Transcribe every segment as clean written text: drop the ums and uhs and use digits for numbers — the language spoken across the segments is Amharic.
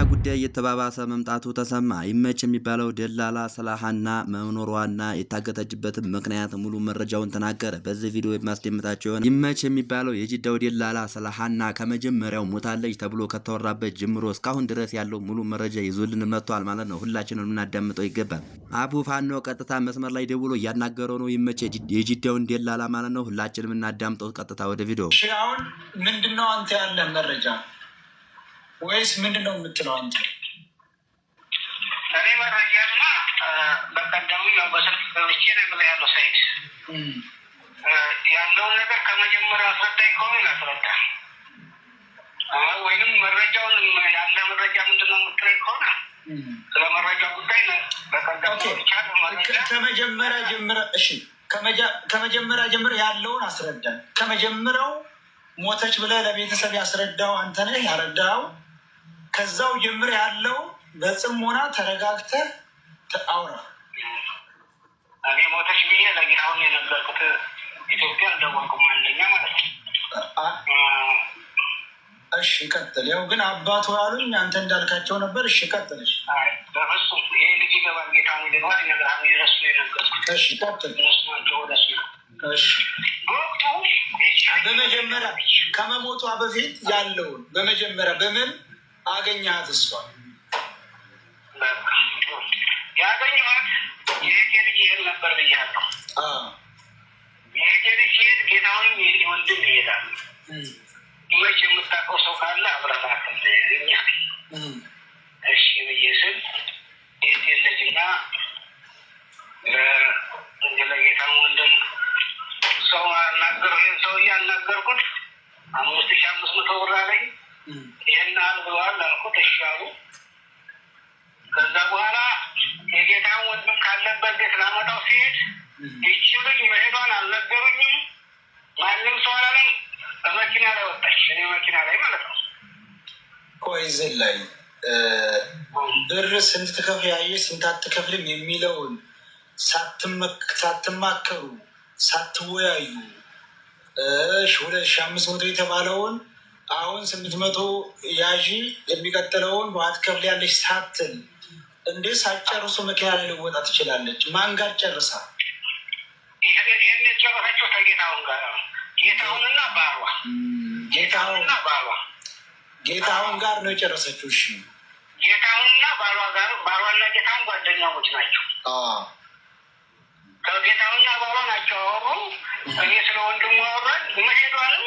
ጉዳይ የተባባሰ መምጣቱ ተሰማ። ይመች የሚባለው ደላላ ስለ ሀና መኖሯና የታገተችበትን ምክንያት ሙሉ መረጃውን ተናገረ። በዚህ ቪዲዮ የማስደምጣቸው ይሆናል። ይመች የሚባለው የጅዳው ደላላ ስለ ሀና ከመጀመሪያው ሞታለች ተብሎ ከተወራበት ጀምሮ እስካሁን ድረስ ያለው ሙሉ መረጃ ይዞልን መጥቷል ማለት ነው። ሁላችንም ልናዳምጠው ይገባል። አቡ ፋኖ ቀጥታ መስመር ላይ ደውሎ እያናገረው ነው። ይመች የጅዳውን ደላላ ማለት ነው። ሁላችንም እናዳምጠው። ቀጥታ ወደ ቪዲዮ። አሁን ምንድነው አንተ ያለ መረጃ ወይስ ምንድነው የምትለው አንተ? እኔ መረጃና በቀደሙ ያው በስልክ ገብቼ ነው ያለው ሳይት ያለውን ነገር ከመጀመሪያ አስረዳኝ ከሆነ ላስረዳ፣ ወይንም መረጃውን ያለ መረጃ ምንድነው የምትለኝ ከሆነ ስለ መረጃ ጉዳይ በቀደሙ ከመጀመሪያ ጀምረ እሺ፣ ከመጀመሪያ ጀምረ ያለውን አስረዳኝ። ከመጀመሪያው ሞተች ብለህ ለቤተሰብ ያስረዳው አንተ ነህ ያረዳው። ከዛው ጀምር ያለው በጽሞና ተረጋግተህ አውራ። እኔ ሞተች ብዬ ለጌታውን የነገርኩት ኢትዮጵያ አልደወልኩም አንደኛ ማለት ነው። እሺ ቀጥል። ያው ግን አባቱ ያሉኝ አንተ እንዳልካቸው ነበር። እሺ ቀጥልሽ። በፍጹም ይሄ ልጅ ይገባል ጌታውን ይገባል ይነግራል የረሱ የነገርኩት። እሺ ቀጥል። እሺ በመጀመሪያ ከመሞቷ በፊት ያለውን በመጀመሪያ በምን አገኛት? እሷን ያገኘኋት የእህቴ ልጅ ይሄድ ነበር ብያለሁ። የእህቴ ልጅ ይሄድ ጌታውን ወንድም ይሄዳል። መች የምታውቀው ሰው ካለ አብረናት እኛ እሺ ብዬ ስል የእህቴ ልጅና ለጌታን ወንድም ሰው አናገረው። ይህን ሰውዬ አናገርኩት። 5500 ብር አለኝ። ይህን አል ብለዋል አልኩት። እሺ አሉ። ከዛ በኋላ የጌታን ወንድም ካለበት ቤት ላመጣው ሲሄድ ይቺ ልጅ መሄዷን አልነገሩኝም። ማንም ሰው አላለም። በመኪና ላይ ወጣች። እኔ መኪና ላይ ማለት ነው። ቆይ ላይ ብር ስንት ትከፍያለሽ ስንት አትከፍልም የሚለውን ሳትማከሩ ሳትወያዩ 2500 የተባለውን አሁን 800 ያዢ የሚቀጥለውን ትከፍያለሽ ሳትል እንዴት ሳትጨርሱ መኪና ላይ ልወጣ ትችላለች? ማን ጋር ጨርሳ? ይህን የጨረሰችው ከጌታሁን ጋር ነው። ጌታሁንና ባሏ ጌታሁን ጋር ነው የጨረሰችው። እሺ ጌታሁንና ባሏ ጋር ባሏና ጌታሁን ጓደኛሞች ናቸው። ከጌታውና ባሏ ናቸው አወሩ። እኔ ስለ ወንድሙ አወራን። መሄዷንም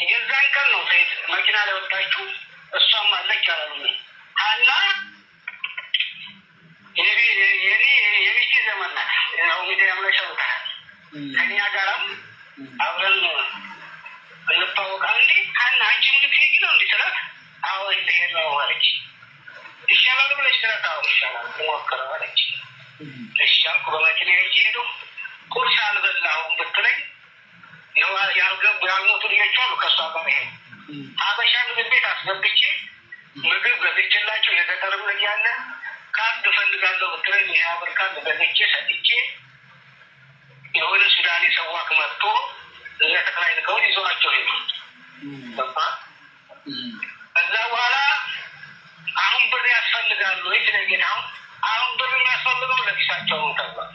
የዛን ቀን ነው ሴት መኪና ላይ ወጣችሁ። እሷም አለች አላሉ። ሀና የሚስቴ ዘመን ናት። እንግዲህ ያምለሸውታል። ከኛ ጋራም አብረን እንታወቃ። እንዲ ሀና አንቺ ምልትሄጂ ነው እንዲ ስላት፣ አዎ ልሄድ ነው አለች። ይሻላል ብለሽ ስላት፣ አዎ ይሻላል ሞክረው አለች። እሺ አልኩ። በመኪና ሄዱ። ቁርስ አልበላሁም ብትለኝ ያልገቡ ያልሞቱ ልጆች አሉ ከእሷ ጋር ይሄ ሀበሻ ምግብ ቤት አስገብቼ ምግብ ገዝቼላቸው የገጠርም ልጅ ያለ ካርድ እፈልጋለሁ ብትለኝ ይህ ብር ካርድ ገዝቼ ሰጥቼ የሆነ ሱዳኔ ሰዋክ መጥቶ ለተክላይ ልከውን ይዘዋቸው ሄዱ። ከዛ በኋላ አሁን ብር ያስፈልጋሉ ወይ ስለጌታ አሁን ብር የሚያስፈልገው ለኪሳቸው ነው ተባለ።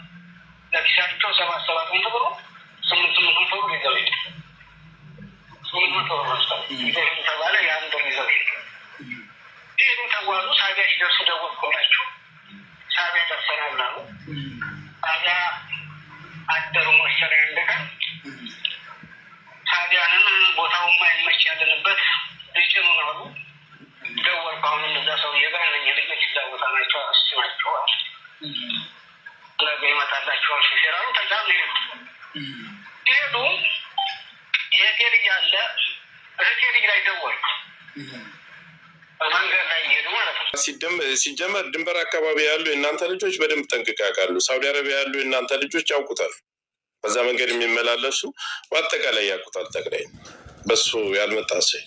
ለኪሳቸው 7,700 ብር 8,800 ብር ይዘው ሄዱ። 800 ብር ይዘው ተባለ። ያን ብር ይዘው ሄዱ። ሄዱ ተጓዙ። ሳቢያ ሲደርሱ ደወልኩላችሁ። ሳቢያ ደርሰናል አሉ። ታዲያ አደሩ መሰለኝ እንደቀን ታዲያንም ቦታው ማይመች ያለንበት ልጭኑን አሉ። ደወልኩ። አሁንም እዛ ሰውዬ ጋር እነኝህ ልጆች እዛ ቦታ ናቸው አስችናቸዋል። ነገ ይመጣላቸዋል ሲሰራሉ። ተጫም ሄዱ። የእህቴ ልጅ አለ። እህቴ ልጅ ላይ ደወልኩ። በመንገድ ላይ ሄዱ ማለት ነው። ሲጀመር ድንበር አካባቢ ያሉ የእናንተ ልጆች በደንብ ጠንቅቀው ያውቃሉ። ሳውዲ አረቢያ ያሉ የእናንተ ልጆች ያውቁታል። በዛ መንገድ የሚመላለሱ በአጠቃላይ ያውቁታል። ጠቅላይ በሱ ያልመጣ ሰው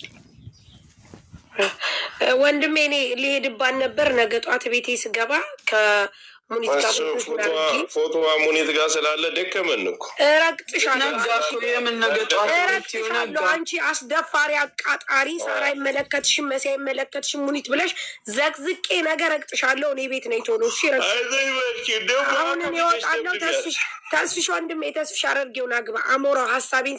ወንድሜ እኔ ሊሄድባን ነበር። ነገ ጧት ቤቴ ስገባ ፎቶዋ ሙኒት ጋር ስላለ ደከመን እኮ እረግጥሻለሁ። አንቺ አስደፋሪ አቃጣሪ፣ ሳራ አይመለከትሽም፣ መሲ አይመለከትሽም ሙኒት ብለሽ ዘቅዝቄ ነገር ረግጥሻለሁ። እኔ ቤት ነኝ ቶሎ። እሺ አሁን እኔ እወጣለሁ። ተስፍሽ ወንድሜ ተስፍሽ አደርጌውን አግባ። አሞራው ሀሳቤን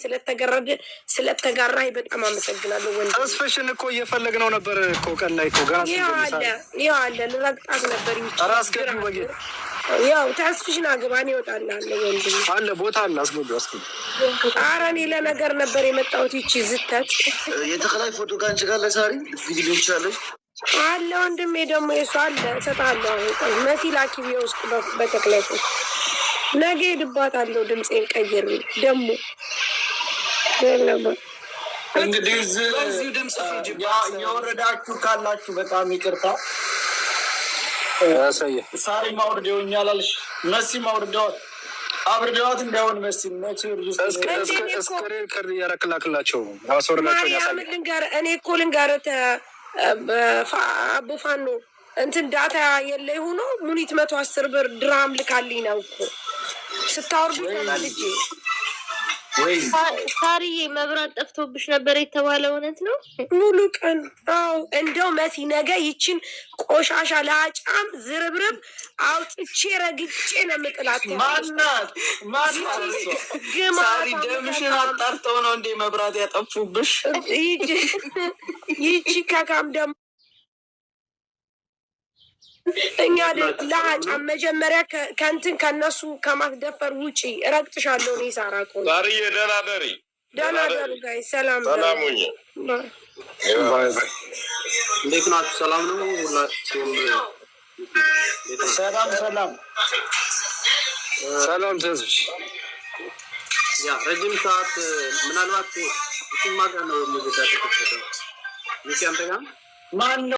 ስለተጋራህ በጣም አመሰግናለሁ ወንድሜ። ተስፍሽን እኮ እየፈለግነው ነበር እኮ ቀን ላይ እኮ ጋር ይኸዋለ ልረግጣት ነበር ያው ተስፍሽን አግባ። እኔ እወጣልሃለሁ ወንድሜ። አለ ቦታ አለ። አስገቢ። ኧረ እኔ ለነገር ነበር የመጣሁት። ይቺ ዝተት የተከላይ ፎቶ ከአንቺ ጋር ለሳሪ ቪዲዮ ይቻለች አለ ወንድሜ። ደግሞ የሱ አለ እሰጥሃለሁ። አሁን መሲ ላኪ ውስጥ በተክላይ ፎቶ ነገ ሄድባታለሁ። ድምፄን ቀይር ደግሞ እንግዲህ የወረዳችሁ ካላችሁ በጣም ይቅርታ። ሳሪ ማውርደውኛል አልሽ፣ መሲ አብርደዋት እንዳይሆን መሲ እስክሪን ክር እያረክላክላቸው ማርያምን ልንገርህ። እኔ እኮ ልንገርህ አቡፋኖ እንትን ዳታ የለኝ ሆኖ ሙኒት 110 ብር ድራም ልካልኝ ነው እኮ ስታወርዱ ልጄ። ሳሪዬ መብራት ጠፍቶብሽ ነበር የተባለ እውነት ነው? ሙሉ ቀን አዎ። እንደው መሲ ነገ ይችን ቆሻሻ ለአጫም ዝርብርብ አውጥቼ ረግጬ ነው የምጥላት። ማናት ሳሪ ደምሽን አጣርተው ነው እንዴ መብራት ያጠፉብሽ? ይቺ ከካም ደግሞ እኛ ለአጫም መጀመሪያ ከእንትን ከነሱ ከማስደፈር ውጪ ረግጥሻለሁ። እኔ ሳራ ቆ ዛሬ ደህና ደሪ ጋይ ሰላም ሰላሙኝ። እንዴት ናችሁ? ሰላም ነው ሁላችሁም? ሰላም ተዝሽ ያ ረጅም ሰዓት ምናልባት እሱማ ጋር ነው ሙዚቃ ተከፈተ። ይሄ አንተ ጋር ማን